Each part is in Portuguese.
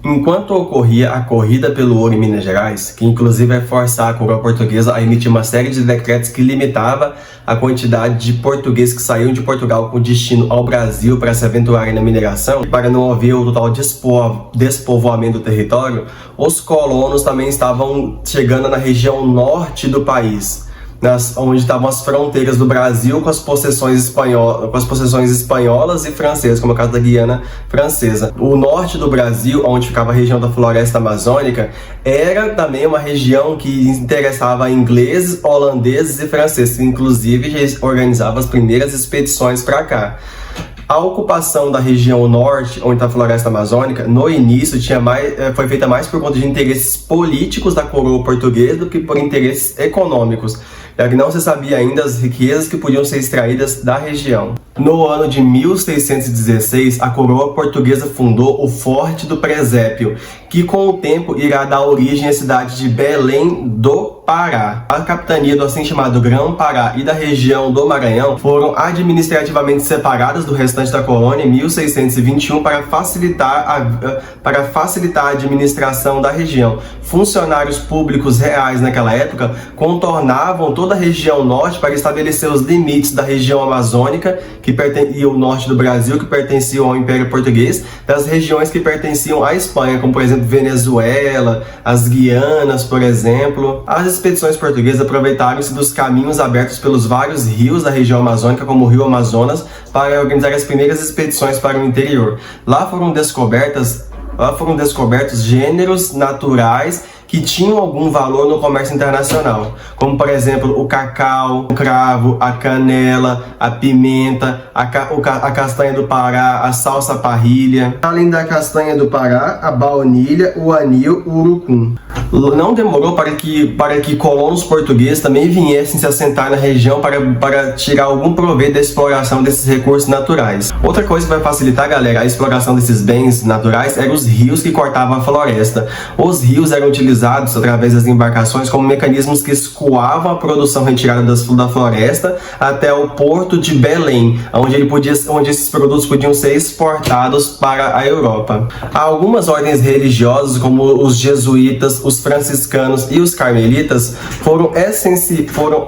Enquanto ocorria a corrida pelo ouro em Minas Gerais, que inclusive vai forçar a coroa portuguesa a emitir uma série de decretos que limitava a quantidade de portugueses que saíam de Portugal com destino ao Brasil para se aventurarem na mineração, para não haver o total despovoamento do território, os colonos também estavam chegando na região norte do país, onde estavam as fronteiras do Brasil com as possessões espanholas e francesas, como é o caso da Guiana Francesa. O norte do Brasil, onde ficava a região da floresta amazônica, era também uma região que interessava a ingleses, holandeses e franceses, que inclusive já organizava as primeiras expedições para cá. A ocupação da região norte, onde está a floresta amazônica, no início foi feita mais por conta de interesses políticos da coroa portuguesa do que por interesses econômicos, já que não se sabia ainda as riquezas que podiam ser extraídas da região. No ano de 1616, a coroa portuguesa fundou o Forte do Presépio, que com o tempo irá dar origem à cidade de Belém do Pará. A capitania do assim chamado Grão-Pará e da região do Maranhão foram administrativamente separadas do restante da colônia em 1621 para facilitar a administração da região. Funcionários públicos reais naquela época contornavam toda a região norte para estabelecer os limites da região amazônica, e o norte do Brasil, que pertenciam ao Império Português, das regiões que pertenciam à Espanha, como por exemplo Venezuela, as Guianas, por exemplo. As expedições portuguesas aproveitaram-se dos caminhos abertos pelos vários rios da região amazônica, como o Rio Amazonas, para organizar as primeiras expedições para o interior. Lá foram descobertos gêneros naturais que tinham algum valor no comércio internacional, como por exemplo o cacau, o cravo, a canela, a pimenta, a castanha do Pará, a salsa parrilha. Além da castanha do Pará, a baunilha, o anil, o urucum. Não demorou para que colonos portugueses também viessem se assentar na região para tirar algum proveito da exploração desses recursos naturais. Outra coisa que vai facilitar, galera, a exploração desses bens naturais eram os rios que cortavam a floresta. Os rios eram utilizados através das embarcações como mecanismos que escoavam a produção retirada da floresta até o porto de Belém, onde esses produtos podiam ser exportados para a Europa. Algumas ordens religiosas, como os jesuítas, os franciscanos e os carmelitas, foram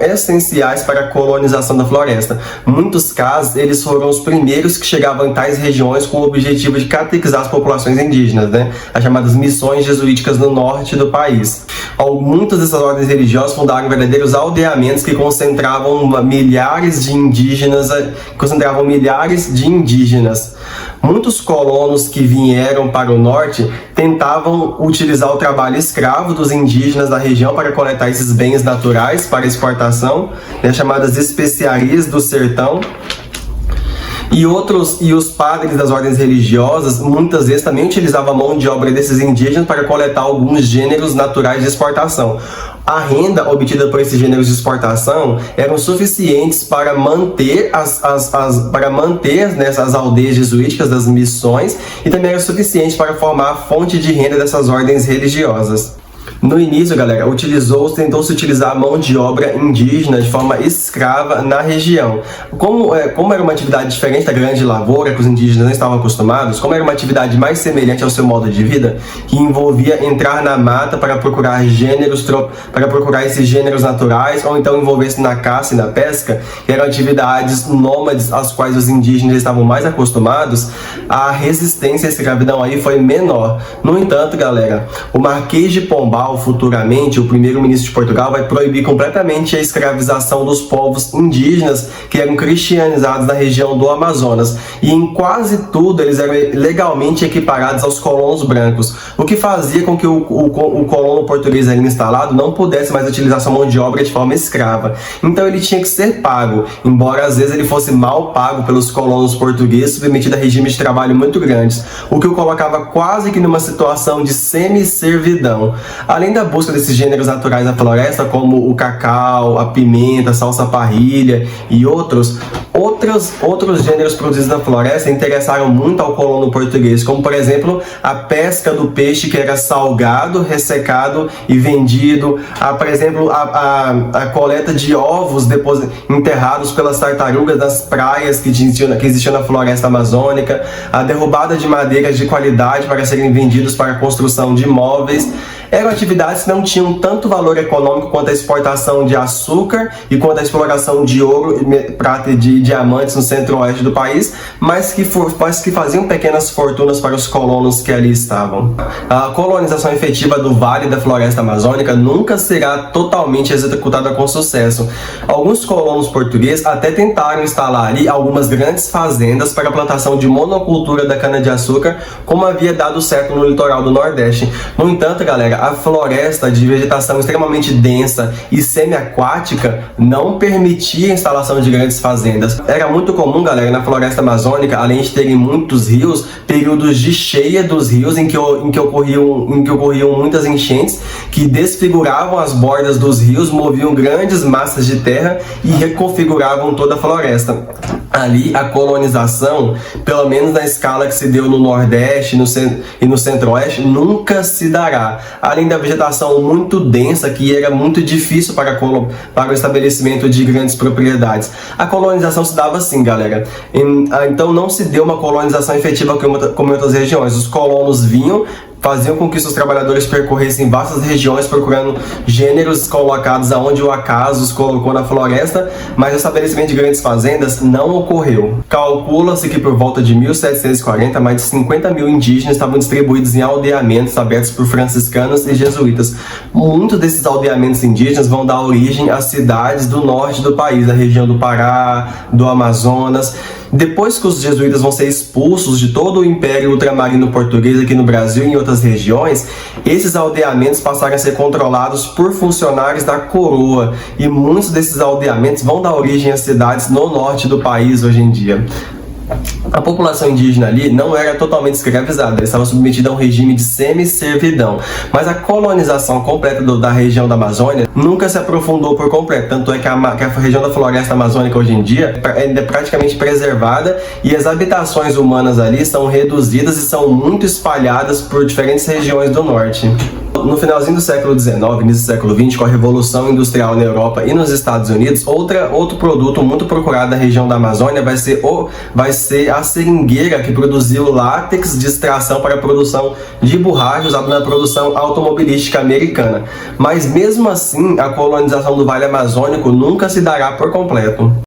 essenciais para a colonização da floresta. Em muitos casos, eles foram os primeiros que chegavam em tais regiões com o objetivo de catequizar as populações indígenas, as chamadas missões jesuíticas no norte do país. Muitas dessas ordens religiosas fundaram verdadeiros aldeamentos que concentravam milhares de indígenas. Muitos colonos que vieram para o norte tentavam utilizar o trabalho escravo dos indígenas da região para coletar esses bens naturais para exportação, chamadas especiarias do sertão. E os padres das ordens religiosas muitas vezes também utilizavam a mão de obra desses indígenas para coletar alguns gêneros naturais de exportação. A renda obtida por esses gêneros de exportação eram suficientes para manter as aldeias jesuíticas das missões, e também era suficiente para formar a fonte de renda dessas ordens religiosas. No início, galera, tentou-se utilizar a mão de obra indígena de forma escrava na região. Como era uma atividade diferente da grande lavoura, que os indígenas não estavam acostumados, como era uma atividade mais semelhante ao seu modo de vida, que envolvia entrar na mata para procurar esses gêneros naturais, ou então envolver-se na caça e na pesca, que eram atividades nômades às quais os indígenas estavam mais acostumados, a resistência à escravidão aí foi menor. No entanto, galera, o Marquês de Pombal, futuramente, o primeiro-ministro de Portugal, vai proibir completamente a escravização dos povos indígenas que eram cristianizados na região do Amazonas. E em quase tudo eles eram legalmente equiparados aos colonos brancos, o que fazia com que o colono português ali instalado não pudesse mais utilizar sua mão de obra de forma escrava. Então ele tinha que ser pago, embora às vezes ele fosse mal pago pelos colonos portugueses, submetido a regimes de trabalho muito grandes, o que o colocava quase que numa situação de semi-servidão. Além Além da busca desses gêneros naturais na floresta, como o cacau, a pimenta, a salsa parrilha e outros gêneros produzidos na floresta interessaram muito ao colono português, como por exemplo a pesca do peixe, que era salgado, ressecado e vendido, por exemplo a coleta de ovos enterrados pelas tartarugas das praias que existiam na floresta amazônica, a derrubada de madeiras de qualidade para serem vendidos para a construção de móveis. Eram atividades que não tinham tanto valor econômico quanto a exportação de açúcar e quanto a exploração de ouro, prata e de diamantes no centro-oeste do país, mas que faziam pequenas fortunas para os colonos que ali estavam. A colonização efetiva do Vale da Floresta Amazônica nunca será totalmente executada com sucesso. Alguns colonos portugueses até tentaram instalar ali algumas grandes fazendas para a plantação de monocultura da cana-de-açúcar, como havia dado certo no litoral do Nordeste. No entanto, galera, a floresta de vegetação extremamente densa e semi-aquática não permitia a instalação de grandes fazendas. Era muito comum, galera, na floresta amazônica, além de terem muitos rios, períodos de cheia dos rios em que ocorriam muitas enchentes que desfiguravam as bordas dos rios, moviam grandes massas de terra e reconfiguravam toda a floresta. Ali, a colonização, pelo menos na escala que se deu no Nordeste e no Centro-Oeste, nunca se dará. Além da vegetação muito densa, que era muito difícil para o estabelecimento de grandes propriedades. A colonização se dava assim, galera. Então não se deu uma colonização efetiva como em outras regiões. Os colonos vinham, faziam com que seus trabalhadores percorressem vastas regiões procurando gêneros colocados aonde o acaso os colocou na floresta, mas o estabelecimento de grandes fazendas não ocorreu. Calcula-se que por volta de 1740, mais de 50 mil indígenas estavam distribuídos em aldeamentos abertos por franciscanos e jesuítas. Muitos desses aldeamentos indígenas vão dar origem às cidades do norte do país, da região do Pará, do Amazonas. Depois que os jesuítas vão ser expulsos de todo o Império Ultramarino Português aqui no Brasil e em outras regiões, esses aldeamentos passaram a ser controlados por funcionários da coroa, e muitos desses aldeamentos vão dar origem a cidades no norte do país hoje em dia. A população indígena ali não era totalmente escravizada, eles estavam submetidos a um regime de semi-servidão, mas a colonização completa da região da Amazônia nunca se aprofundou por completo, tanto é que a região da floresta amazônica hoje em dia é praticamente preservada e as habitações humanas ali são reduzidas e são muito espalhadas por diferentes regiões do norte. No finalzinho do século XIX, início do século XX, com a Revolução Industrial na Europa e nos Estados Unidos, outro produto muito procurado na região da Amazônia vai ser a seringueira, que produziu látex de extração para a produção de borracha usada na produção automobilística americana. Mas mesmo assim, a colonização do Vale Amazônico nunca se dará por completo.